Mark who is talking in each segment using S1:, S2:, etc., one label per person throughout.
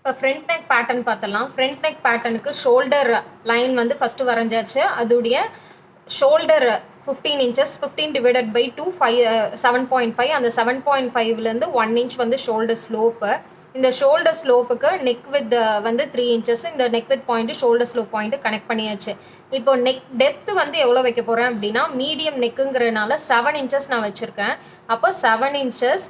S1: இப்போ front neck pattern பார்த்தலாம். Front neck பேட்டர்னுக்கு shoulder line வந்து ஃபஸ்ட்டு வரைஞ்சாச்சு. அதுடைய ஷோல்டர் 15 inches, 15 divided by 2 7.5. அந்த 7.5லேருந்து 1 inch வந்து ஷோல்டர் ஸ்லோப்பு. இந்த ஷோல்டர் ஸ்லோப்புக்கு நெக் வித் வந்து 3 inches. இந்த neck with point shoulder slope point connect பண்ணியாச்சு. இப்போ நெக் டெப்த் வந்து எவ்வளோ வைக்க போகிறேன் அப்படின்னா, மீடியம் நெக்குங்கிறனால 7 inches நான் வச்சுருக்கேன். அப்போ 7 inches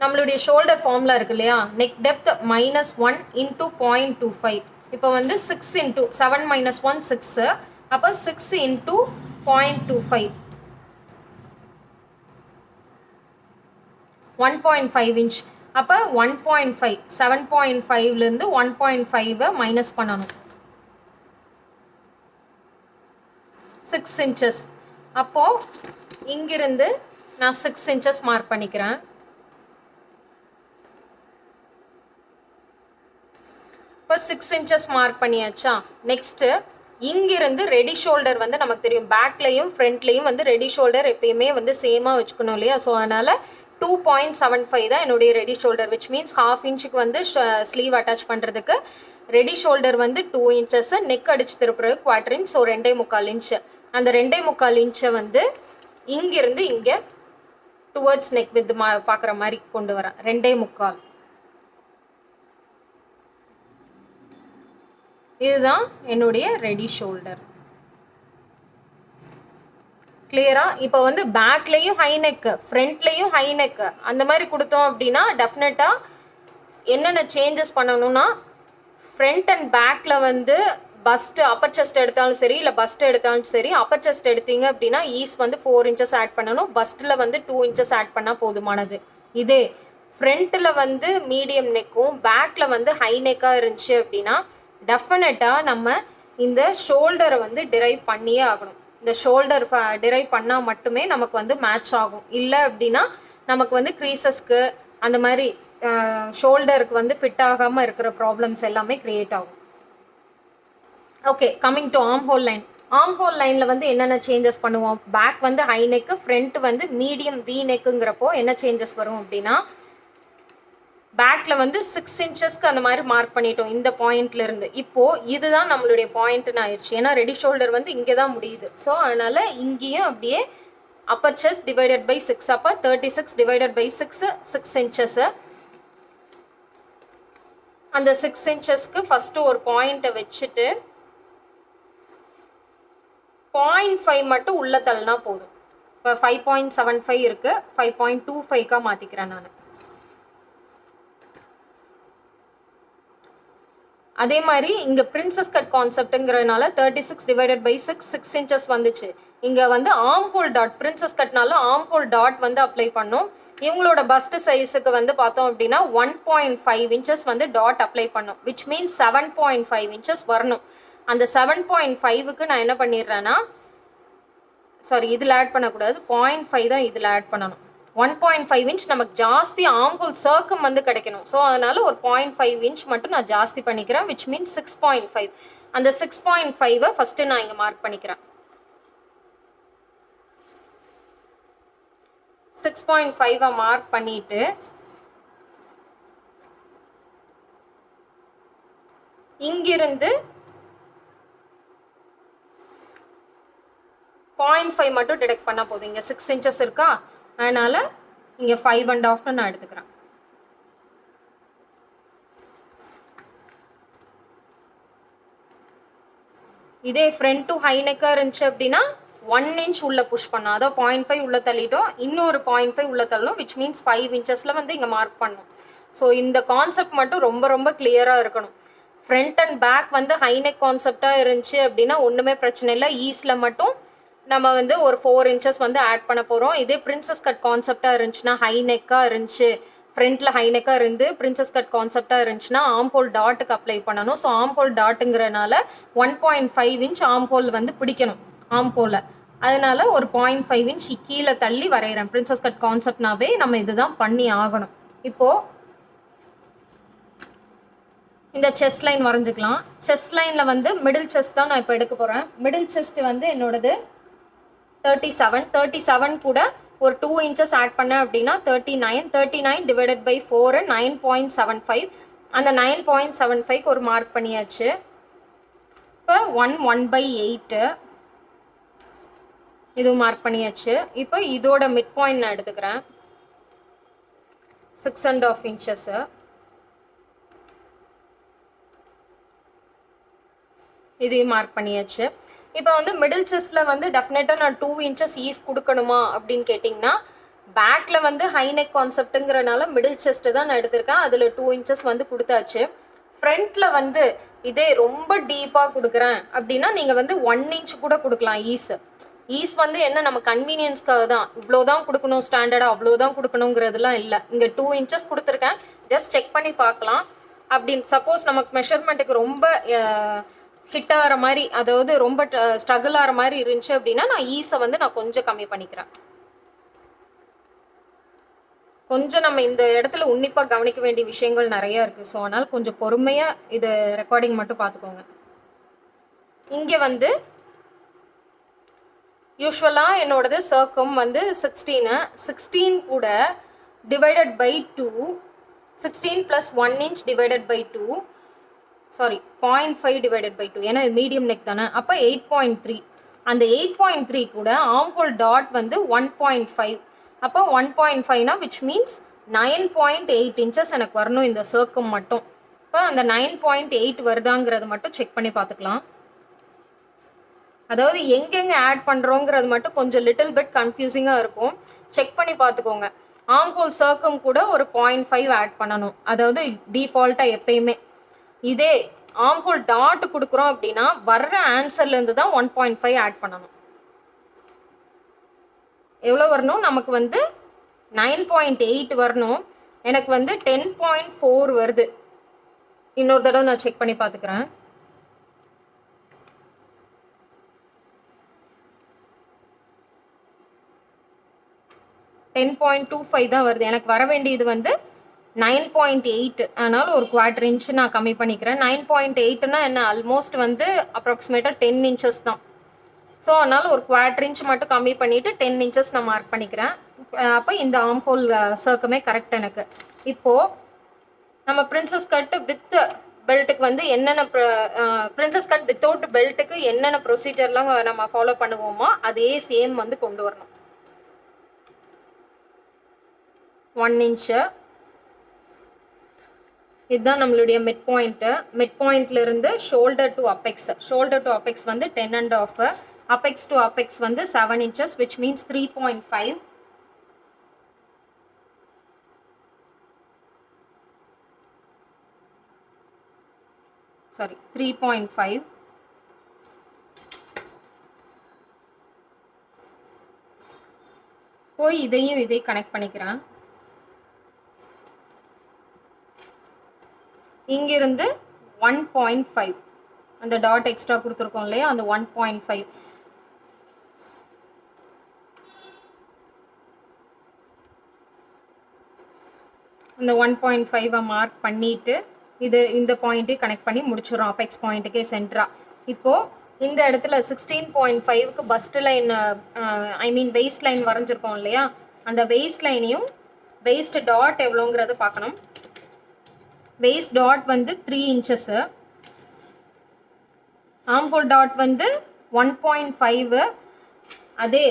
S1: நம்மளுடைய ஷோல்டர் ஃபார்மில் இருக்கு இல்லையா, நெக் டெப்த் -1 into 0.25. இப்போ வந்து 6 into 7 - 1 6. அப்போ 6 into 0.25 1.5 inch. அப்போ 1.5 7.5லேருந்து 1.5 மைனஸ் பண்ணணும். 6 inches. அப்போ இங்கிருந்து நான் 6 inches மார்க் பண்ணிக்கிறேன். இப்போ 6 inches மார்க் பண்ணியாச்சா. நெக்ஸ்ட்டு இங்கிருந்து ரெடி ஷோல்டர் வந்து நமக்கு தெரியும், பேக்லையும் ஃப்ரண்ட்லையும் வந்து ரெடி ஷோல்டர் எப்பயுமே வந்து சேமாக வச்சுக்கணும் இல்லையா. ஸோ அதனால் 2.75 தான் என்னுடைய ready shoulder, which means ½ inch வந்து ஸ்லீவ் அட்டாச் பண்ணுறதுக்கு ரெடி ஷோல்டர் வந்து 2 inches, நெக் அடிச்சு திருப்புறது 1/4 inch, ஸோ 2.25 inch. அந்த 2.25 inch வந்து இங்கிருந்து இங்கே டுவர்ட்ஸ் நெக் வித் பார்க்குற மாதிரி கொண்டு வரேன். 2.25. இதுதான் என்னுடைய ரெடி ஷோல்டர். கிளியரா? இப்போ வந்து பேக்லேயும் ஹை நெக்கு, ஃப்ரண்ட்லேயும் ஹை நெக்கு அந்த மாதிரி கொடுத்தோம் அப்படின்னா டெஃபினட்டாக என்னென்ன சேஞ்சஸ் பண்ணணும்னா, ஃப்ரண்ட் அண்ட் பேக்கில் வந்து பஸ்ட்டு அப்பர் செஸ்ட் எடுத்தாலும் சரி, இல்லை பஸ்ட் எடுத்தாலும் சரி, அப்பர் செஸ்ட் எடுத்தீங்க அப்படின்னா ஈஸ் வந்து 4 inches ஆட் பண்ணணும், பஸ்ட்டில் வந்து 2 inches ஆட் பண்ணால் போதுமானது. இதே ஃப்ரண்ட்டில் வந்து மீடியம் நெக்கும் பேக்கில் வந்து ஹை நெக்காக இருந்துச்சு அப்படின்னா டெஃபினட்டாக நம்ம இந்த ஷோல்டரை வந்து டிரைவ் பண்ணியே ஆகணும். இந்த ஷோல்டர் டிரைவ் பண்ணால் மட்டுமே நமக்கு வந்து மேட்ச் ஆகும். இல்லை அப்படின்னா நமக்கு வந்து க்ரீசஸ்க்கு அந்த மாதிரி ஷோல்டருக்கு வந்து ஃபிட் ஆகாமல் இருக்கிற ப்ராப்ளம்ஸ் எல்லாமே க்ரியேட் ஆகும். Okay, coming to arm whole line. Arm whole லைனில் வந்து என்னென்ன சேஞ்சஸ் பண்ணுவோம்? பேக் வந்து ஹை நெக்கு, ஃப்ரண்ட் வந்து மீடியம் வி நெக்குங்கிறப்போ என்ன சேஞ்சஸ் வரும் அப்படின்னா, பேக்கில் வந்து 6 inchesக்கு அந்த மாதிரி மார்க் பண்ணிட்டோம் இந்த பாயிண்ட்லேருந்து. இப்போது இதுதான் நம்மளுடைய பாயிண்ட்னு ஆயிடுச்சு. ஏன்னா ரெடி ஷோல்டர் வந்து இங்கே தான் முடியுது. ஸோ அதனால் இங்கேயும் அப்படியே அப்பர் செஸ்ட் டிவைடட் பை 6. அப்போ 36 divided by 6 inches. அந்த 6 inchesக்கு ஃபஸ்ட்டு ஒரு பாயிண்ட்டை வச்சுட்டு 0.5 மட்டும் உள்ளே தள்ளினா போதும். இப்போ 5.75 இருக்குது, 5.25 மாற்றிக்கிறேன் நான். அதே மாதிரி இங்கே பிரின்சஸ் கட் கான்செப்ட்டுங்கிறதுனால 36 divided by 6 inches வந்துச்சு. இங்கே வந்து ஆர்ம் ஹோல் டாட், பிரின்சஸ் கட்னால ஆர்ம் ஹோல் டாட் வந்து அப்ளை பண்ணோம். இவங்களோட பஸ்ட் சைஸுக்கு வந்து பார்த்தோம் அப்படின்னா 1.5 inches வந்து டாட் அப்ளை பண்ணோம், விச் மீன்ஸ் 7.5 inches வரணும். அந்த 7.5க்கு நான் என்ன பண்ணிடுறேன்னா, சாரி இதில் ஆட் பண்ணக்கூடாது, 0.5 தான் இதில் ஆட் பண்ணணும். 1.5 inch நமக்கு ஜாஸ்தி ஆர்ம் ஹோல் சர்க்கம் வந்து கிடைக்கணும். ஸோ அதனால ஒரு 0.5 inch மட்டும் நான் ஜாஸ்தி பண்ணிக்கிறேன், விச் மீன்ஸ் 6.5. அந்த 6.5 ஃபஸ்ட்டு நான் இங்கே மார்க் பண்ணிக்கிறேன். 6.5 மார்க் பண்ணிட்டு இங்கிருந்து 0.5 மட்டும் டிடெக்ட் பண்ணால் போதும். இங்கே 6 inches இருக்கா, அதனால் இங்கே 5.5 நான் எடுத்துக்கிறேன். இதே ஃப்ரண்ட் டு ஹை நெக்காக இருந்துச்சு அப்படின்னா 1 inch உள்ளே புஷ் பண்ணோம், அதாவது 0.5 உள்ளே தள்ளிட்டோம், இன்னொரு 0.5 உள்ளே தள்ளணும், விச் மீன்ஸ் 5 inchesல வந்து இங்கே மார்க் பண்ணணும். ஸோ இந்த கான்செப்ட் மட்டும் ரொம்ப ரொம்ப கிளியராக இருக்கணும். ஃப்ரண்ட் அண்ட் பேக் வந்து ஹை நெக் கான்செப்டாக இருந்துச்சு அப்படின்னா ஒன்றுமே பிரச்சனை இல்லை, ஈஸில் மட்டும் நம்ம வந்து ஒரு 4 inches வந்து ஆட் பண்ண போகிறோம். இதே பிரின்சஸ் கட் கான்செப்டாக இருந்துச்சுன்னா, ஹை நெக்காக இருந்துச்சு, ஃப்ரண்ட்டில் ஹை நெக்காக இருந்து பிரின்சஸ் கட் கான்செப்டாக இருந்துச்சுன்னா ஆர்ம் ஹோல் டாட்டுக்கு அப்ளை பண்ணணும். ஸோ ஆர்ம் ஹோல் டாட்டுங்கிறனால 1.5 inch ஆர்ம் ஹோல் வந்து பிடிக்கணும் ஆர்ம் ஹோலை. அதனால ஒரு 0.5 inch கீழே தள்ளி வரைகிறேன். பிரின்சஸ் கட் கான்செப்ட்னாவே நம்ம இதுதான் பண்ணி ஆகணும். இப்போது இந்த செஸ்ட் லைன் வரைஞ்சிக்கலாம். செஸ்ட் லைனில் வந்து மிடில் செஸ்ட் தான் நான் இப்போ எடுக்க போகிறேன். மிடில் செஸ்ட் வந்து என்னோடது 37 கூட ஒரு 2 inches ஆட் பண்ணேன் அப்படின்னா 39 டிவைடட் பை 4 9.75. அந்த 9.75 ஒரு மார்க் பண்ணியாச்சு. இப்போ 1/8 இது மார்க் பண்ணியாச்சு. இப்போ இதோட மிட் பாயிண்ட் நான் எடுத்துக்கிறேன் 6.5 inches. இதையும் மார்க் பண்ணியாச்சு. இப்போ வந்து மிடில் செஸ்ட்ல வந்து டெஃபினட்டாக நான் 2 inches ஈஸ் கொடுக்கணுமா அப்படின்னு கேட்டிங்கன்னா, பேக்ல வந்து ஹை நெக் கான்செப்ட்டுங்கிறனால மிடில் செஸ்ட் தான் நான் எடுத்திருக்கேன். அதில் 2 inches வந்து கொடுத்தாச்சு. ஃப்ரண்ட்ல வந்து இதே ரொம்ப டீப்பாக கொடுக்குறேன் அப்படின்னா நீங்கள் வந்து 1 inch கூட கொடுக்கலாம் ஈஸ். ஈஸ் வந்து என்ன நம்ம கன்வீனியன்ஸ்க்காக தான், இவ்வளோதான் கொடுக்கணும் ஸ்டாண்டர்டாக அவ்வளோதான் கொடுக்கணுங்கிறதுலாம் இல்லை. இங்கே 2 inches கொடுத்துருக்கேன், ஜஸ்ட் செக் பண்ணி பார்க்கலாம். அப்படின்னு சப்போஸ் நமக்கு மெஷர்மெண்ட்டுக்கு ரொம்ப ஹிட் ஆகிற மாதிரி, அதாவது ரொம்ப ஸ்ட்ரகிள் ஆகிற மாதிரி இருந்துச்சு அப்படின்னா நான் ஈஸை வந்து நான் கொஞ்சம் கம்மி பண்ணிக்கிறேன். கொஞ்சம் நம்ம இந்த இடத்துல உன்னிப்பாக கவனிக்க வேண்டிய விஷயங்கள் நிறைய இருக்குது. ஸோ அதனால் கொஞ்சம் பொறுமையாக இது ரெக்கார்டிங் மட்டும் பார்த்துக்கோங்க. இங்கே வந்து யூஸ்வலாக என்னோடது சர்க்கம் வந்து 16 கூட divided by 2, 16 + 1 inch divided by 2, sorry 0.5 divided by 2, ஏன்னா மீடியம் நெக் தானே. அப்போ 8.3. அந்த 8.3 கூட ஆம்ஹோல் டாட் வந்து 1.5. அப்போ 1.5னா விச் மீன்ஸ் 9.8 inches எனக்கு வரணும் இந்த சர்க்கம் மட்டும். இப்போ அந்த 9.8 வருதாங்கிறது மட்டும் செக் பண்ணி பார்த்துக்கலாம். அதாவது எங்கெங்கே ஆட் பண்ணுறோங்கிறது மட்டும் கொஞ்சம் லிட்டில் பிட் கன்ஃபியூசிங்காக இருக்கும், செக் பண்ணி பார்த்துக்கோங்க. ஆம்ஹோல் சர்க்கம் கூட ஒரு 0.5 ஆட் பண்ணணும், அதாவது டிஃபால்ட்டாக எப்பயுமே. இதே ஆம்ஹோல் டாட் கொடுக்குறோம் அப்படின்னா வர்ற ஆன்சர்லேருந்து தான் 1.5 ஆட் பண்ணணும். எவ்வளோ வரணும் நமக்கு வந்து 9.8 வரணும். எனக்கு வந்து 10.4 வருது. இன்னொரு தடவை நான் செக் பண்ணி பார்த்துக்கிறேன். $10.25 தான் வருது. எனக்கு வர வேண்டியது வந்து 9.8. அதனால ஒரு 1/4 inch நான் கம்மி பண்ணிக்கிறேன். 9.8னா என்ன, ஆல்மோஸ்ட் வந்து அப்ராக்சிமேட்டாக 10 inches தான். ஸோ அதனால் ஒரு 1/4 inch மட்டும் கம்மி பண்ணிவிட்டு 10 inches நான் மார்க் பண்ணிக்கிறேன். அப்போ இந்த ஆம்ஹோல் சர்க்குமே கரெக்ட் எனக்கு. இப்போது நம்ம பிரின்சஸ் கட் வித் பெல்ட்டுக்கு வந்து என்னென்ன பிரின்சஸ் கட் வித்தவுட் பெல்ட்டுக்கு என்னென்ன ப்ரொசீஜர்லாம் நம்ம ஃபாலோ பண்ணுவோமோ அதே சேம் வந்து கொண்டு வரணும். 1 inch இதுதான் நம்மளுடைய மிட் பாயிண்ட்டு. மிட் பாயிண்ட்லேருந்து shoulder to apex, shoulder to apex வந்து 10.5, அப்பெக்ஸ் டு அப்பெக்ஸ் வந்து 7 inches which means 3.5. சாரி 3.5. போய் இதையும் கனெக்ட் பண்ணிக்கிறேன். இங்கிருந்து 1.5 அந்த டாட் எக்ஸ்ட்ரா கொடுத்துருக்கோம் இல்லையா, அந்த 1.5 அந்த 1.5 மார்க் பண்ணிட்டு இந்த பாயிண்ட்டையும் கனெக்ட் பண்ணி முடிச்சிடறோம் அப்பெக்ஸ் பாயிண்ட்டுக்கே சென்டரா. இப்போது இந்த இடத்துல 16.5க்கு பஸ்ட் லைன் ஐ மீன் வெயிஸ்ட் லைன் வரைஞ்சிருக்கோம் இல்லையா, அந்த வெயிஸ்ட் லைனையும் வெயிஸ்ட் டாட் எவ்வளோங்கிறத பார்க்கணும். வெயிஸ்ட் டாட் வந்து 3 inches, ஆம்ஹோல் டாட் வந்து 1.5, அதே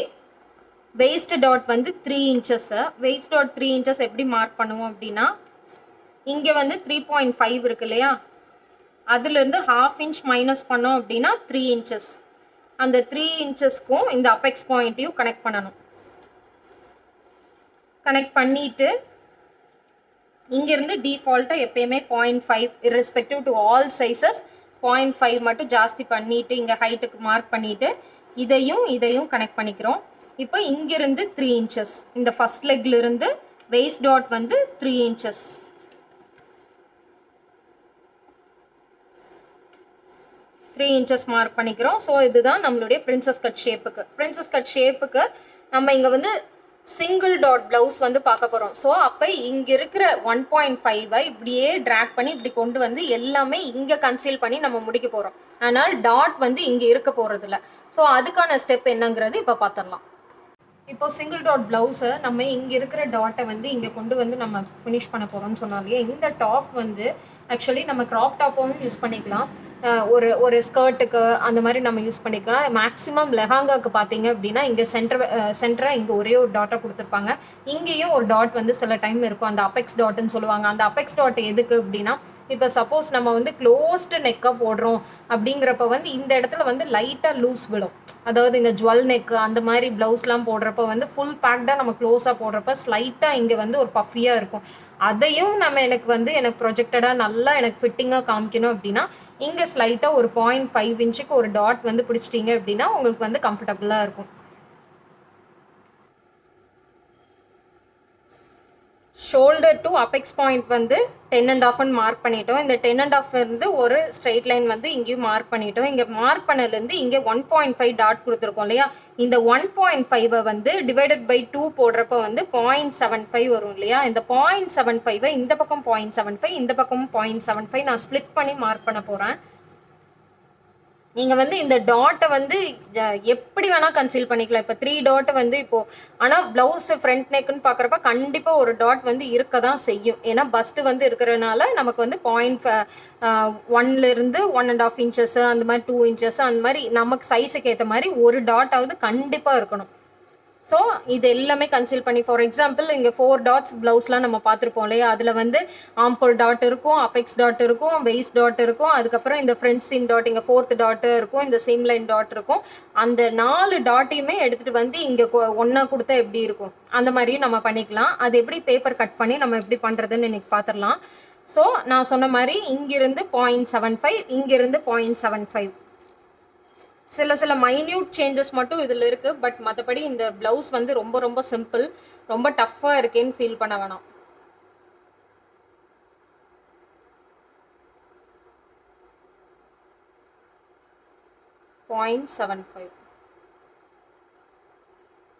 S1: வெயிஸ்ட் டாட் வந்து 3 inches. வெயிஸ்ட் டாட் 3 inches எப்படி மார்க் பண்ணுவோம் அப்படின்னா, இங்கே வந்து 3.5 இருக்கு இல்லையா, அதுலேருந்து 1/2 inch மைனஸ் பண்ணோம் அப்படின்னா 3 inches. அந்த 3 inchesக்கும் இந்த அப்பெக்ஸ் பாயிண்ட்டையும் கனெக்ட் பண்ணணும். கனெக்ட் பண்ணிவிட்டு இங்கேருந்து டிஃபால்ட்டாக எப்பயுமே 0.5 irrespective to ஆல் சைஸஸ் 0.5 மட்டும் ஜாஸ்தி பண்ணிவிட்டு இங்கே ஹைட்டுக்கு மார்க் பண்ணிவிட்டு இதையும் கனெக்ட் பண்ணிக்கிறோம். இப்போ இங்கிருந்து 3 inches, இந்த ஃபஸ்ட் லெக்லேருந்து வெயிஸ்ட் டாட் வந்து 3 inches. மார்க் பண்ணிக்கிறோம். ஸோ இதுதான் நம்மளுடைய பிரின்சஸ் கட் ஷேப்புக்கு. பிரின்சஸ் கட் ஷேப்புக்கு நம்ம இங்கே வந்து சிங்கிள் டாட் ப்ளவுஸ் வந்து பார்க்க போகிறோம். ஸோ அப்போ இங்கே இருக்கிற 1.5 இப்படியே ட்ராக் பண்ணி இப்படி கொண்டு வந்து எல்லாமே இங்கே கன்சீல் பண்ணி நம்ம முடிக்க போகிறோம். அதனால் டாட் வந்து இங்கே இருக்க போகிறதில்ல. ஸோ அதுக்கான ஸ்டெப் என்னங்கிறது இப்போ பார்த்துடலாம். இப்போ சிங்கிள் டாட் ப்ளவுஸை நம்ம இங்கே இருக்கிற டாட்டை வந்து இங்கே கொண்டு வந்து நம்ம ஃபினிஷ் பண்ண போகிறோம்னு சொன்னாலே, இந்த டாப் வந்து ஆக்சுவலி நம்ம கிராப் டாப்பும் யூஸ் பண்ணிக்கலாம், ஒரு ஸ்கர்ட்டுக்கு அந்த மாதிரி நம்ம யூஸ் பண்ணிக்கலாம். மேக்ஸிமம் லெஹாங்காக்கு பார்த்தீங்க அப்படின்னா இங்கே சென்டராக இங்கே ஒரே ஒரு டாட்டை கொடுத்துருப்பாங்க, இங்கேயும் ஒரு டாட் வந்து சில டைம் இருக்கும், அந்த அபெக்ஸ் டாட்னு சொல்லுவாங்க. அந்த அபெக்ஸ் டாட் எதுக்கு அப்படின்னா, இப்போ சப்போஸ் நம்ம வந்து க்ளோஸ்டு நெக்காக போடுறோம் அப்படிங்கிறப்ப வந்து இந்த இடத்துல வந்து லைட்டாக லூஸ் விடும். அதாவது இந்த ஜுவல் நெக்கு அந்த மாதிரி ப்ளவுஸ்லாம் போடுறப்ப வந்து ஃபுல் பேக்டாக நம்ம க்ளோஸாக போடுறப்ப ஸ்லைட்டாக இங்கே வந்து ஒரு பஃபியாக இருக்கும். அதையும் நம்ம எனக்கு ப்ரொஜெக்டடாக நல்லா எனக்கு ஃபிட்டிங்காக காமிக்கணும் அப்படின்னா இங்கே ஸ்லைட்டாக ஒரு 0.5 இன்ச்சுக்கு ஒரு டாட் வந்து பிடிச்சிட்டிங்க அப்படின்னா உங்களுக்கு வந்து கம்ஃபர்டபுளாக இருக்கும். ஷோல்டர் டு அபெக்ஸ் பாயிண்ட் வந்து 10.5 மார்க் பண்ணிட்டோம். இந்த 10.5 இருந்து ஒரு ஸ்ட்ரெயிட் லைன் வந்து இங்கேயும் மார்க் பண்ணிட்டோம். இங்கே மார்க் பண்ணலேருந்து இங்கே 1.5 டாட் கொடுத்துருக்கோம் இல்லையா, இந்த 1.5 வந்து டிவைடட் பை 2 போடுறப்ப வந்து 0.75 வரும் இல்லையா. இந்த 0.75 இந்த பக்கம் 0.75 இந்த பக்கம் 0.75 நான் ஸ்ப்ளிட் பண்ணி மார்க் பண்ண போகிறேன். நீங்கள் வந்து இந்த டாட்டை வந்து எப்படி வேணால் கன்சீல் பண்ணிக்கலாம். இப்போ 3 டாட்டை வந்து இப்போது, ஆனால் ப்ளவுஸு ஃப்ரண்ட் நெக்குன்னு பார்க்குறப்ப கண்டிப்பாக ஒரு டாட் வந்து இருக்க தான் செய்யும். ஏன்னா பஸ்ட்டு வந்து இருக்கிறதுனால நமக்கு வந்து 0.1லேருந்து 1.5 இன்ச்சஸ் அந்த மாதிரி 2 இன்ச்சஸ் அந்த மாதிரி நமக்கு சைஸுக்கு ஏற்ற மாதிரி ஒரு டாட்டாவது கண்டிப்பாக இருக்கணும். ஸோ இது எல்லாமே கன்சீல் பண்ணி, ஃபார் எக்ஸாம்பிள் இங்கே 4 டாட்ஸ் ப்ளவுஸ்லாம் நம்ம பார்த்துருப்போம் இல்லையா, அதில் வந்து ஆம்போல் டாட் இருக்கும், அபெக்ஸ் டாட் இருக்கும், வெய்ஸ்ட் டாட் இருக்கும், அதுக்கப்புறம் இந்த ஃப்ரண்ட் சீம் டாட் இங்கே 4th டாட்டு இருக்கும், இந்த சீம் லைன் டாட் இருக்கும். அந்த 4 டாட்டையுமே எடுத்துகிட்டு வந்து இங்கே ஒன்றா கொடுத்தா எப்படி இருக்கும் அந்த மாதிரியும் நம்ம பண்ணிக்கலாம். அது எப்படி பேப்பர் கட் பண்ணி நம்ம எப்படி பண்ணுறதுன்னு இன்னைக்கு பார்த்துடலாம். ஸோ நான் சொன்ன மாதிரி இங்கிருந்து 0.75 இங்கிருந்து 0.75 சில மைன்யூட் சேஞ்சஸ் மட்டும் இதில் இருக்குது. பட் மற்றபடி இந்த ப்ளவுஸ் வந்து ரொம்ப ரொம்ப சிம்பிள், ரொம்ப டஃப்பாக இருக்கேன்னு ஃபீல் பண்ண வேணாம்.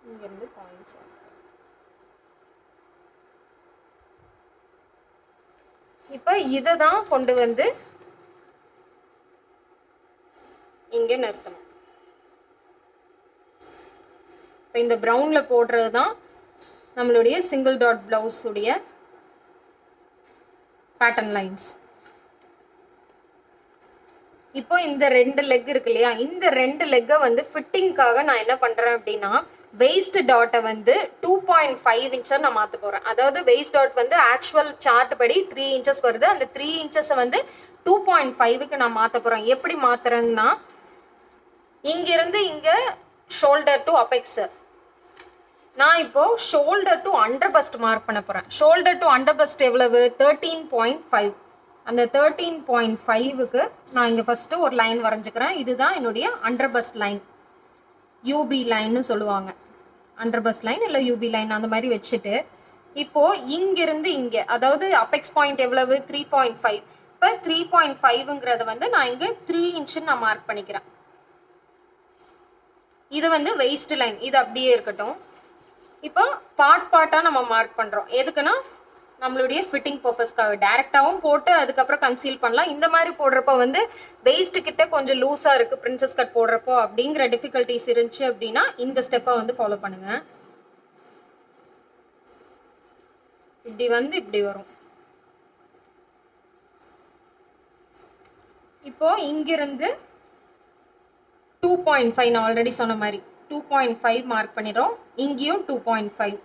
S1: இங்கிருந்து 0.75 இப்போ இதை தான் கொண்டு வந்து இங்கே நிறுத்தணும். இப்போ இந்த ப்ரௌனில் போடுறது தான் நம்மளுடைய சிங்கிள் டாட் ப்ளவுஸ் உடைய பேட்டர்ன் லைன்ஸ். இப்போ இந்த 2 லெக் இருக்கு இல்லையா, இந்த 2 லெக்கை வந்து ஃபிட்டிங்காக நான் என்ன பண்ணுறேன் அப்படின்னா வெய்ஸ்ட் டாட்டை வந்து 2.5 இன்ச்சை நான் மாற்ற போகிறேன். அதாவது வெய்ஸ்ட் டாட் வந்து ஆக்சுவல் சார்ட் படி 3 இன்ச்சஸ் வருது, அந்த 3 இன்ச்சஸை வந்து 2.5க்கு நான் மாற்ற போகிறேன். எப்படி மாற்றுறேங்கன்னா இங்கிருந்து இங்கே ஷோல்டர் டு அபெக்ஸ், நான் இப்போ shoulder to under first mark பண்ண போகிறேன். ஷோல்டர் டு அண்டர் பஸ்ட் எவ்வளவு, 13.5. அந்த 13.5க்கு நான் இங்கே ஃபஸ்ட்டு ஒரு லைன் வரைஞ்சிக்கிறேன். இதுதான் என்னுடைய அண்டர் பஸ்ட் லைன், யூபி லைன்னு சொல்லுவாங்க. அண்டர் பஸ்ட் லைன் இல்லை யூபி லைன் அந்த மாதிரி வச்சுட்டு இப்போது இங்கிருந்து இங்கே, அதாவது அபெக்ஸ் பாயிண்ட் எவ்வளவு 3.5. இப்போ 3.5ங்கிறத வந்து நான் இங்கே 3 இன்ச்சுன்னு நான் மார்க் பண்ணிக்கிறேன். இது வந்து வெய்ஸ்ட் லைன், இது அப்படியே இருக்கட்டும். இப்போ பார்ட்டாக நம்ம மார்க் பண்ணுறோம். எதுக்குன்னா நம்மளுடைய ஃபிட்டிங் பர்பஸ்க்காக. டேரெக்டாகவும் போட்டு அதுக்கப்புறம் கன்சீல் பண்ணலாம். இந்த மாதிரி போடுறப்போ வந்து வெய்ஸ்ட் கிட்ட கொஞ்சம் லூஸாக இருக்குது பிரின்சஸ் கட் போடுறப்போ அப்படிங்கிற டிஃபிகல்ட்டிஸ் இருந்துச்சு அப்படின்னா இந்த ஸ்டெப்பை வந்து ஃபாலோ பண்ணுங்கள். இப்படி வந்து இப்படி வரும். இப்போ இங்கிருந்து 2.5 நான் ஆல்ரெடி சொன்ன மாதிரி 2.5 மார்க் பண்ணிடுறோம். இங்கேயும் 2.5.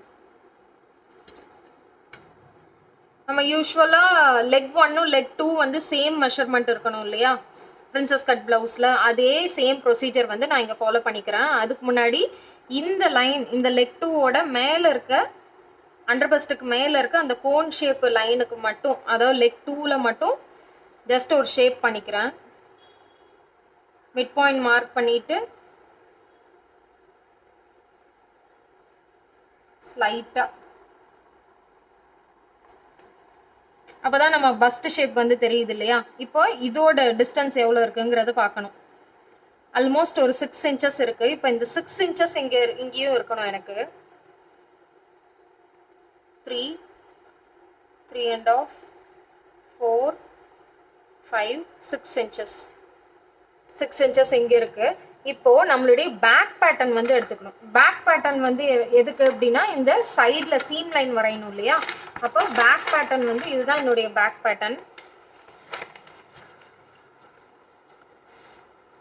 S1: நம்ம யூஸ்வலாக லெக் 1 லெக் 2 வந்து சேம் மெஷர்மெண்ட் இருக்கணும் இல்லையா பிரின்சஸ் கட் ப்ளவுஸில், அதே சேம் ப்ரொசீஜர் வந்து நான் இங்கே ஃபாலோ பண்ணிக்கிறேன். அதுக்கு முன்னாடி இந்த லைன், இந்த லெக் 2வோட மேலே இருக்க அண்டர் பஸ்ட்டுக்கு மேலே இருக்க அந்த கோன் ஷேப் லைனுக்கு மட்டும், அதாவது லெக் 2வில் மட்டும் ஜஸ்ட் ஒரு ஷேப் பண்ணிக்கிறேன். மிட் பாயிண்ட் மார்க் பண்ணிட்டு ஸ்லைட்டா, அப்பதான் நம்ம பஸ்ட் ஷேப் வந்து தெரியுது இல்லையா. இப்போ இதோட டிஸ்டன்ஸ் எவ்வளோ இருக்குங்கிறத பார்க்கணும். ஆல்மோஸ்ட் ஒரு 6 இன்ச்சஸ் இருக்கு. இப்போ இந்த 6 இன்ச்சஸ் இங்கேயும் இருக்கணும் எனக்கு. 3, 3.5, 4, 5, 6 இன்ச்சஸ். 6 இன்ச்சஸ் இங்கே இருக்கு. இப்போ நம்மளுடைய பேக் பேட்டர்ன் வந்து எடுத்துக்கணும். பேக் பேட்டர்ன் வந்து எதுக்கு அப்படின்னா இந்த சைடில் சீம் லைன் வரையணும் இல்லையா. அப்போ பேக் பேட்டர்ன் வந்து இதுதான் என்னுடைய பேக் பேட்டர்ன்.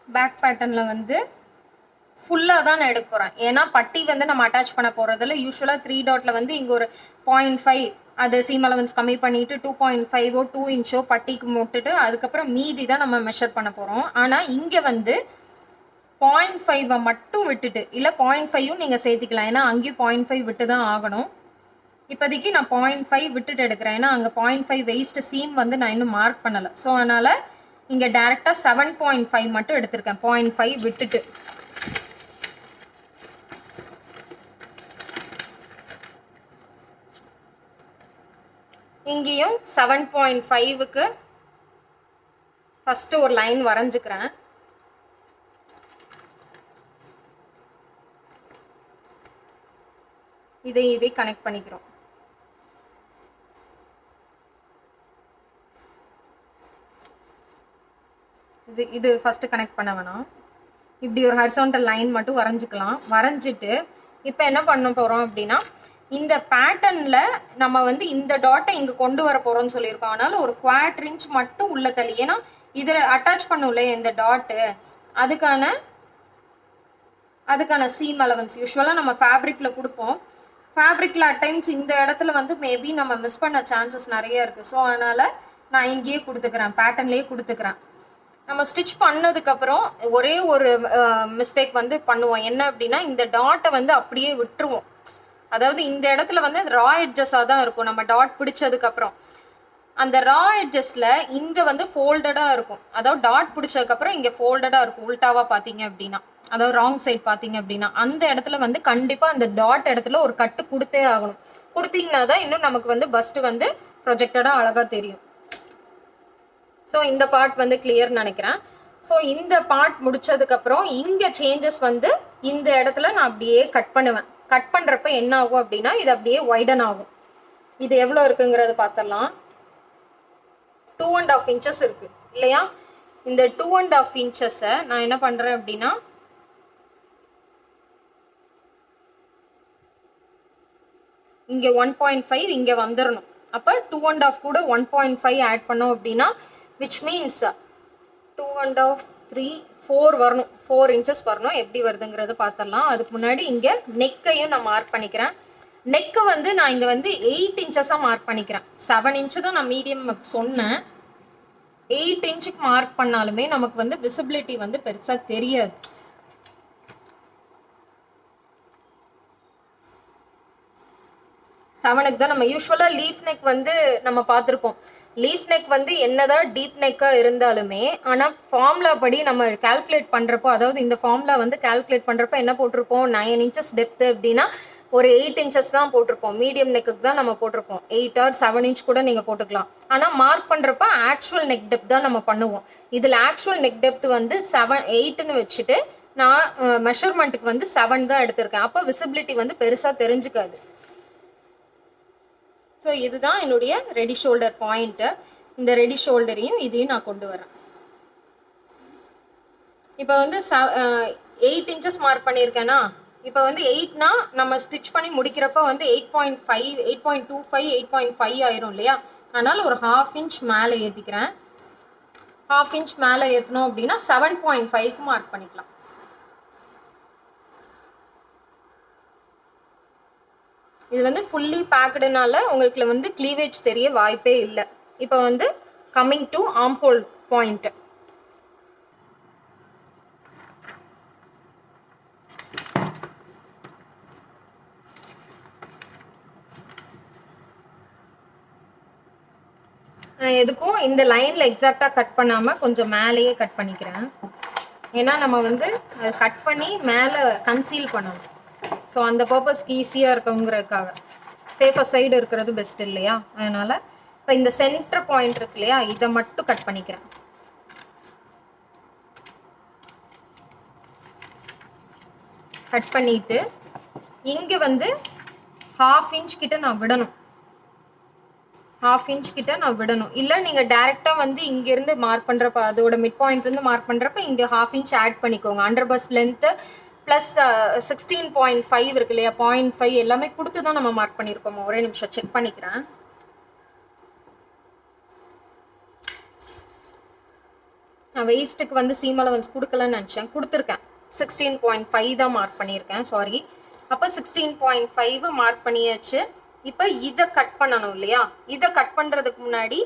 S1: பேக் பேட்டர்னில் வந்து ஃபுல்லாக தான் நான் எடுக்க போகிறேன். ஏன்னா பட்டி வந்து நம்ம அட்டாச் பண்ண போகிறதுல யூஸ்வலாக 3 டாட்டில் வந்து இங்கே ஒரு 0.5 அது சீம் அலவன்ஸ் கம்மி பண்ணிவிட்டு 2.5 2 இன்ச்சோ பட்டிக்கு போட்டுட்டு அதுக்கப்புறம் மீதி தான் நம்ம மெஷர் பண்ண போகிறோம். ஆனால் இங்கே வந்து 0.5 மட்டும் விட்டுட்டு, இல்லை 0.5யும் நீங்கள் சேர்த்திக்கலாம், ஏன்னா அங்கேயும் 0.5 விட்டு தான் ஆகணும். இப்போதைக்கு நான் 0.5 விட்டுட்டு எடுக்கிறேன், ஏன்னா அங்கே 0.5 வேஸ்ட் சீம் வந்து நான் இன்னும் மார்க் பண்ணலை. ஸோ அதனால் இங்கே டேரெக்டாக 7.5 மட்டும் எடுத்திருக்கேன், 0.5 விட்டுட்டு. இங்கேயும் 7.5க்கு ஃபஸ்ட்டு ஒரு லைன் வரைஞ்சிக்கிறேன். இதை கனெக்ட் பண்ணிக்கிறோம். இது ஃபஸ்ட்டு கனெக்ட் பண்ண வேணாம். இப்படி ஒரு ஹரிசாண்டல் லைன் மட்டும் வரைஞ்சிக்கலாம். வரைஞ்சிட்டு இப்போ என்ன பண்ண போகிறோம் அப்படின்னா, இந்த பேட்டர்னில் நம்ம வந்து இந்த டாட்டை இங்கே கொண்டு வர போகிறோம்னு சொல்லியிருக்கோம். அதனால் ஒரு 1/4 இன்ச் மட்டும் உள்ள தள்ளி, ஏன்னா இதில் அட்டாச் பண்ணும்ல இந்த டாட்டு, அதுக்கான சீம் அலவன்ஸ் யூஸ்வலாக நம்ம ஃபேப்ரிக்கில் கொடுப்போம். ஃபேப்ரிக்கில் அட் டைம்ஸ் இந்த இடத்துல வந்து மேபி நம்ம மிஸ் பண்ண சான்சஸ் நிறைய இருக்குது. ஸோ அதனால் நான் இங்கேயே கொடுத்துக்கிறேன், பேட்டர்ன்லேயே கொடுத்துக்கிறேன். நம்ம ஸ்டிச் பண்ணதுக்கப்புறம் ஒரே ஒரு மிஸ்டேக் வந்து பண்ணுவோம். என்ன அப்படின்னா, இந்த டாட்டை வந்து அப்படியே விட்டுருவோம். அதாவது இந்த இடத்துல வந்து ரா எட்ஜஸாக தான் இருக்கும். நம்ம டாட் பிடிச்சதுக்கப்புறம் அந்த ரா எட்ஜஸில் இங்கே வந்து ஃபோல்டடாக இருக்கும். அதாவது டாட் பிடிச்சதுக்கப்புறம் இங்கே ஃபோல்டடாக இருக்கும் உல்டாவாக பார்த்தீங்க அப்படின்னா, அதாவது ராங் சைட் பார்த்தீங்க அப்படின்னா அந்த இடத்துல வந்து கண்டிப்பாக அந்த டாட் இடத்துல ஒரு கட்டு கொடுத்தே ஆகணும். கொடுத்தீங்கன்னா தான் இன்னும் நமக்கு வந்து பஸ்ட்டு வந்து ப்ரொஜெக்டடாக அழகாக தெரியும். ஸோ இந்த பார்ட் வந்து கிளியர் நினைக்கிறேன். ஸோ இந்த பார்ட் முடிச்சதுக்கப்புறம் இங்கே சேஞ்சஸ் வந்து இந்த இடத்துல நான் அப்படியே கட் பண்ணுவேன். கட் பண்ணுறப்ப என்ன ஆகும் அப்படின்னா, இது அப்படியே வைடன் ஆகும். இது எவ்வளோ இருக்குங்கிறது பார்த்துடலாம். 2.5 inches இருக்கு இல்லையா? இந்த 2.5 inches நான் என்ன பண்ணுறேன் அப்படின்னா, இங்கே 1.5 இங்கே வந்துடணும். அப்போ 2.5 கூட 1.5 ஆட் பண்ணோம் அப்படின்னா, which means 2.5 3 4 வரணும், 4 inches வரணும். எப்படி வருதுங்கிறத பார்த்துடலாம். அதுக்கு முன்னாடி இங்கே நெக்கையும் நான் மார்க் பண்ணிக்கிறேன். நெக்கை வந்து நான் இங்கே வந்து 8 inches மார்க் பண்ணிக்கிறேன். 7 inch தான் நான் மீடியம் சொன்னேன். 8 inchக்கு மார்க் பண்ணாலுமே நமக்கு வந்து விசிபிலிட்டி வந்து பெருசாக தெரியாது. செவனுக்கு தான் நம்ம யூஸ்வலாக லீஃப் நெக் வந்து நம்ம பார்த்துருப்போம். லீஃப் நெக் வந்து என்னதான் டீப் நெக்காக இருந்தாலுமே, ஆனால் ஃபார்முலா படி நம்ம கால்குலேட் பண்ணுறப்போ, அதாவது இந்த ஃபார்முலா வந்து கால்குலேட் பண்ணுறப்போ என்ன போட்டிருப்போம், 9 inches டெப்த்து அப்படின்னா ஒரு 8 inches தான் போட்டிருப்போம். மீடியம் நெக்குக்கு தான் நம்ம போட்டிருப்போம். 8 or 7 inch கூட நீங்கள் போட்டுக்கலாம். ஆனால் மார்க் பண்ணுறப்ப ஆக்சுவல் நெக் டெப்த் தான் நம்ம பண்ணுவோம். இதில் ஆக்சுவல் நெக் டெப்த் வந்து 8ன்னு வச்சுட்டு நான் மெஷர்மெண்ட்டுக்கு வந்து 7 தான் எடுத்திருக்கேன். அப்போ விசிபிலிட்டி வந்து பெருசாக தெரிஞ்சுக்காது. ஸோ இதுதான் என்னுடைய ரெடி ஷோல்டர் பாயிண்ட்டு. இந்த ரெடி ஷோல்டரையும் இதையும் நான் கொண்டு வரேன். இப்போ வந்து 8 inches மார்க் பண்ணியிருக்கேன்னா, இப்போ வந்து 8னா நம்ம ஸ்டிச் பண்ணி முடிக்கிறப்ப வந்து 8.5 8.25 8.5 ஆயிரும் இல்லையா? அதனால் ஒரு 1/2 inch மேலே ஏற்றிக்கிறேன். 1/2 inch மேலே ஏற்றணும் அப்படின்னா 7.5க்கு மார்க் பண்ணிக்கலாம். இது வந்து ஃபுல்லி பேக்கடுனால உங்களுக்கு வந்து க்ளீவேஜ் தெரிய வாய்ப்பே இல்லை. இப்போ வந்து coming to arm whole point. நான் எதுக்கும் இந்த லைனில் எக்ஸாக்டாக கட் பண்ணாமல் கொஞ்சம் மேலேயே கட் பண்ணிக்கிறேன். ஏன்னா நம்ம வந்து அதை கட் பண்ணி மேலே கன்சீல் பண்ணணும். ஸோ அந்த பர்பஸ்க்கு ஈஸியாக இருக்குங்கிறதுக்காக சேஃபர் சைடு இருக்கிறது பெஸ்ட் இல்லையா? அதனால் இப்போ இந்த சென்டர் பாயிண்ட் இருக்கு இல்லையா, இதை மட்டும் கட் பண்ணிக்கிறேன். கட் பண்ணிவிட்டு இங்கே வந்து 1/2 inch கிட்ட நான் விடணும். 1/2 inch கிட்ட நான் விடணும். இல்லை நீங்கள் டேரெக்டாக வந்து இங்கேருந்து மார்க் பண்ணுறப்ப, அதோட மிட் பாயிண்ட்லேருந்து மார்க் பண்ணுறப்ப இங்கே 1/2 inch ஆட் பண்ணிக்கோங்க. அண்டர் பஸ்ட் லென்த்து ப்ளஸ் 16.5 இருக்கு இல்லையா, 0.5 எல்லாமே கொடுத்து தான் நம்ம மார்க் பண்ணியிருக்கோம். ஒரே நிமிஷம் செக் பண்ணிக்கிறேன். நான் வெயிஸ்ட்டுக்கு வந்து சீம் அலவன்ஸ் கொடுக்கலன்னு நினச்சேன், கொடுத்துருக்கேன். 16.5 தான் மார்க் பண்ணியிருக்கேன், சாரி. அப்போ 16.5 மார்க் பண்ணியாச்சு. இப்போ இதை கட் பண்ணணும் இல்லையா? இதை கட் பண்ணுறதுக்கு முன்னாடி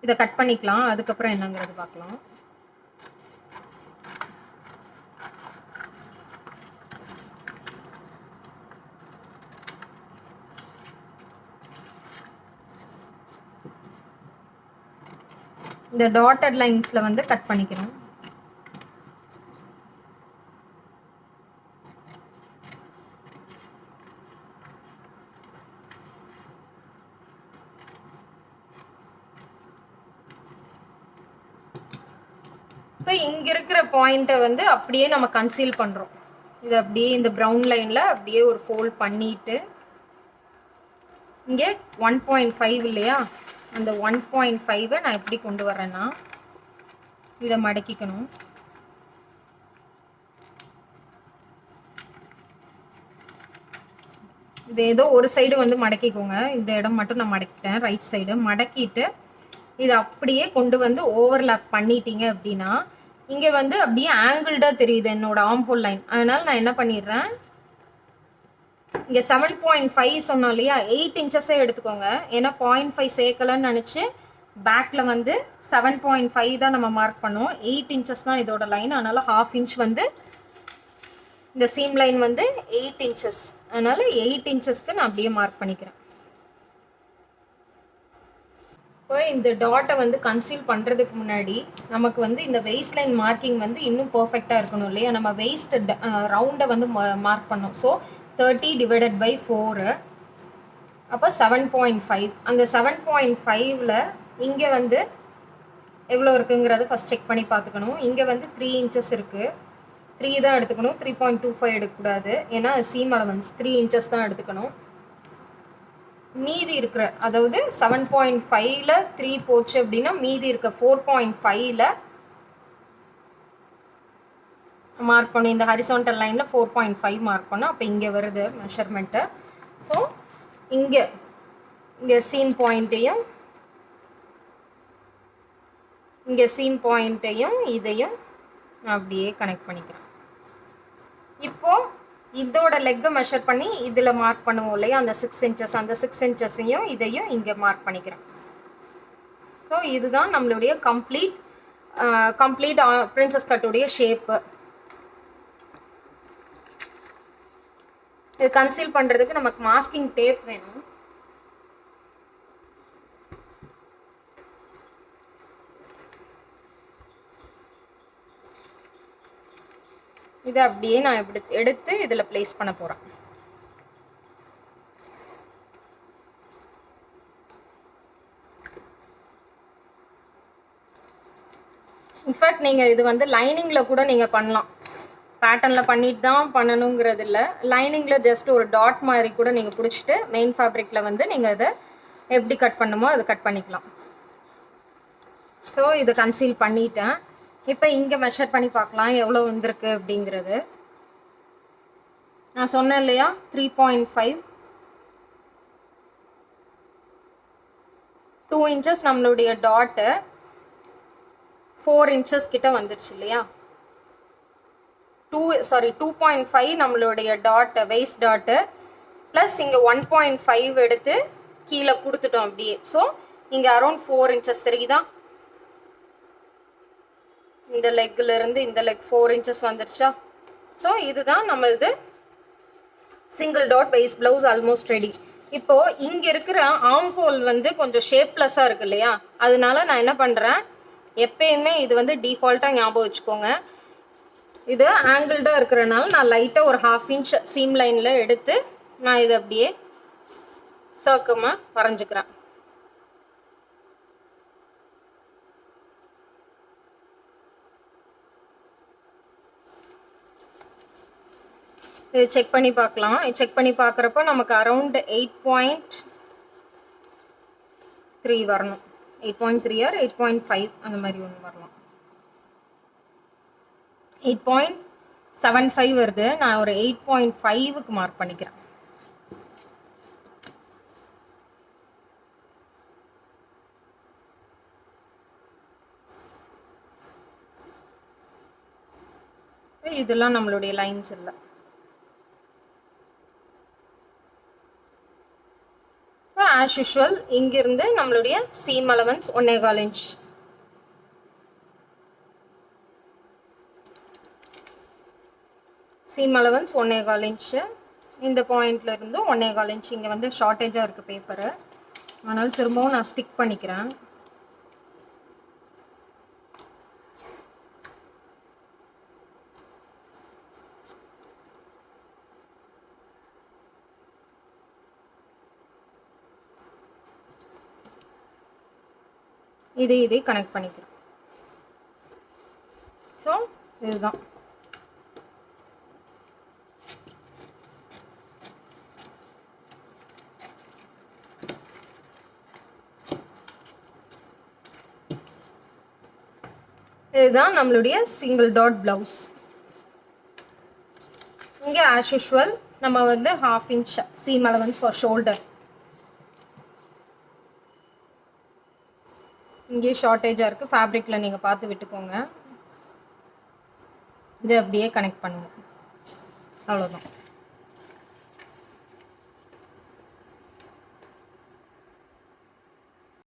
S1: இதை கட் பண்ணிக்கலாம், அதுக்கப்புறம் என்னங்கிறது பார்க்கலாம். இந்த டாட்டட் லைன்ஸ்ல வந்து கட் பண்ணிக்கணும். இப்போ இங்க இருக்கிற பாயிண்ட்டை வந்து அப்படியே நம்ம கன்சீல் பண்றோம். இது அப்படியே இந்த ப்ரௌன் லைன்ல அப்படியே ஒரு ஃபோல்ட் பண்ணிட்டு இங்கே 1.5 இல்லையா, அந்த 1.5 நான் எப்படி கொண்டு வரேன்னா இதை மடக்கிக்கணும். இது ஏதோ ஒரு சைடு வந்து மடக்கிக்கோங்க. இந்த இடம் மட்டும் நான் மடக்கிட்டேன், ரைட் சைடு மடக்கிட்டு இதை அப்படியே கொண்டு வந்து ஓவர்லாப் பண்ணிட்டீங்க அப்படின்னா இங்கே வந்து அப்படியே ஆங்கிள்டா தெரியுது என்னோட ஆர்ம்ஹோல் லைன். அதனால நான் என்ன பண்ணிடுறேன், இங்கே 7.5 சொன்னோம் இல்லையா, 8 இன்ச்சஸே எடுத்துக்கோங்க. ஏன்னா 0.5 சேர்க்கலன்னு நினச்சி பேக்கில் வந்து 7.5 தான் நம்ம மார்க் பண்ணோம். 8 இன்ச்சஸ் தான் இதோட லைன். அதனால் 1/2 இன்ச் வந்து இந்த சீம் லைன் வந்து 8 இன்ச்சஸ். அதனால் 8 இன்ச்சஸ்க்கு நான் அப்படியே மார்க் பண்ணிக்கிறேன். இப்போ இந்த டாட்டை வந்து கன்சீல் பண்ணுறதுக்கு முன்னாடி நமக்கு வந்து இந்த வெயிஸ்ட் லைன் மார்க்கிங் வந்து இன்னும் பர்ஃபெக்டாக இருக்கணும் இல்லையா? நம்ம வெயிஸ்ட் ரவுண்டை வந்து மார்க் பண்ணோம். ஸோ 30 டிவைடட் பை 4, அப்போ 7.5. அந்த 7.5ல் இங்கே வந்து எவ்வளோ இருக்குங்கிறத ஃபஸ்ட் செக் பண்ணி பார்த்துக்கணும். இங்கே வந்து 3 இன்ச்சஸ் இருக்குது, 3 தான் எடுத்துக்கணும், 3.25 எடுக்கக்கூடாது. ஏன்னா சீம் அலவன்ஸ் 3 இன்ச்சஸ் தான் எடுத்துக்கணும். மீதி இருக்கிற அதாவது 7.5ல் 3 போச்சு அப்படின்னா மீதி இருக்க 4.5ல் மார்க் பண்ணணும். இந்த ஹரிசான்டல் லைனில் 4.5 மார்க் பண்ணோம். அப்போ இங்கே வருது மெஷர்மெண்ட்டு. ஸோ இங்கே சீம் பாயிண்ட்டையும் இதையும் அப்படியே கனெக்ட் பண்ணிக்கிறேன். இப்போது இதோட லெக்கை மெஷர் பண்ணி இதில் மார்க் பண்ணுவோம் இல்லையா, அந்த 6 இன்ச்சஸ், அந்த 6 இன்ச்சஸையும் இதையும் இங்கே மார்க் பண்ணிக்கிறேன். ஸோ இதுதான் நம்மளுடைய கம்ப்ளீட் பிரின்சஸ் கட்டுடைய ஷேப்பு. இது கன்சீல் பண்ணுறதுக்கு நமக்கு மாஸ்கிங் டேப் வேணும். இதை அப்படியே நான் எடுத்து இதில் பிளேஸ் பண்ண போகிறேன். இன்ஃபேக்ட் நீங்கள் இது வந்து லைனிங்கில் கூட நீங்கள் பண்ணலாம். பேட்டர்னில் பண்ணிட்டு தான் பண்ணணுங்கிறது இல்லை. லைனிங்கில் ஜஸ்ட் ஒரு டாட் மாதிரி கூட நீங்கள் பிடிச்சிட்டு மெயின் ஃபேப்ரிக்கில் வந்து நீங்கள் இதை எப்படி கட் பண்ணுமோ அதை கட் பண்ணிக்கலாம். ஸோ இதை கன்சீல் பண்ணிட்டேன். இப்போ இங்கே மெஷர் பண்ணி பார்க்கலாம் எவ்வளோ வந்திருக்கு அப்படிங்கிறது. நான் சொன்னேன் இல்லையா 3.5, 2 இன்ச்சஸ் நம்மளுடைய டாட்டு 4 இன்ச்சஸ் கிட்ட வந்துடுச்சு இல்லையா. 2.5 நம்மளுடைய டாட் வெயிஸ்ட் டாட்டு ப்ளஸ் இங்கே 1.5 எடுத்து கீழே கொடுத்துட்டோம் அப்படியே. ஸோ இங்கே அரௌண்ட் 4 இன்ச்சஸ் தெரியுதா. இந்த லெக்கில் இருந்து இந்த லெக் 4 இன்ச்சஸ் வந்துருச்சா. ஸோ இதுதான் நம்மளது single dot waist blouse almost ready. இப்போது இங்கே இருக்கிற ஆர்ம் ஹோல் வந்து கொஞ்சம் ஷேப்லெஸ்ஸாக இருக்கு இல்லையா, அதனால நான் என்ன பண்ணுறேன், எப்பயுமே இது வந்து டிஃபால்ட்டாக ஞாபகம் வச்சுக்கோங்க. இது ஆங்கிள்டாக இருக்கிறனால நான் லைட்டாக ஒரு 1/2 இன்ச் சீம் லைனில் எடுத்து நான் இதை அப்படியே சர்க்கமாக வரைஞ்சிக்கிறேன். இது செக் பண்ணி பார்க்கலாம். செக் பண்ணி பார்க்குறப்ப நமக்கு அரௌண்ட் 8.3 வரணும். 8.3 ஆர் 8.5 அந்த மாதிரி ஒன்று வரலாம். 8.75 வருது. நான் ஒரு 8.5க்கு மார்க் பண்ணிக்கிறேன். இதெல்லாம் நம்மளுடைய லைன்ஸ் இல்லை. ஆஸ் யூஷுவல் இங்கிருந்து நம்மளுடைய seam allowance 1.25 inch. Seam allowance 1.25 inch. இந்த பாயிண்ட்ல இருந்து 1.25 இன்ச். இங்கே வந்து ஷார்ட்டேஜாக இருக்குது பேப்பரு, அதனால் திரும்பவும் நான் ஸ்டிக் பண்ணிக்கிறேன். இதை கனெக்ட் பண்ணிக்கிறேன். ஸோ இதுதான். இதுதான் நம்மளுடைய சிங்கிள் டாட் பிளவுஸ். இங்கே ஆஸ் யூஷுவல் நம்ம வந்து 1/2 inch seam allowance for shoulder. இங்கே ஷார்ட்டேஜாக இருக்குது, ஃபேப்ரிக்கில் நீங்கள் பார்த்து விட்டுக்கோங்க. இது அப்படியே கனெக்ட் பண்ணுங்க, அவ்வளோதான்.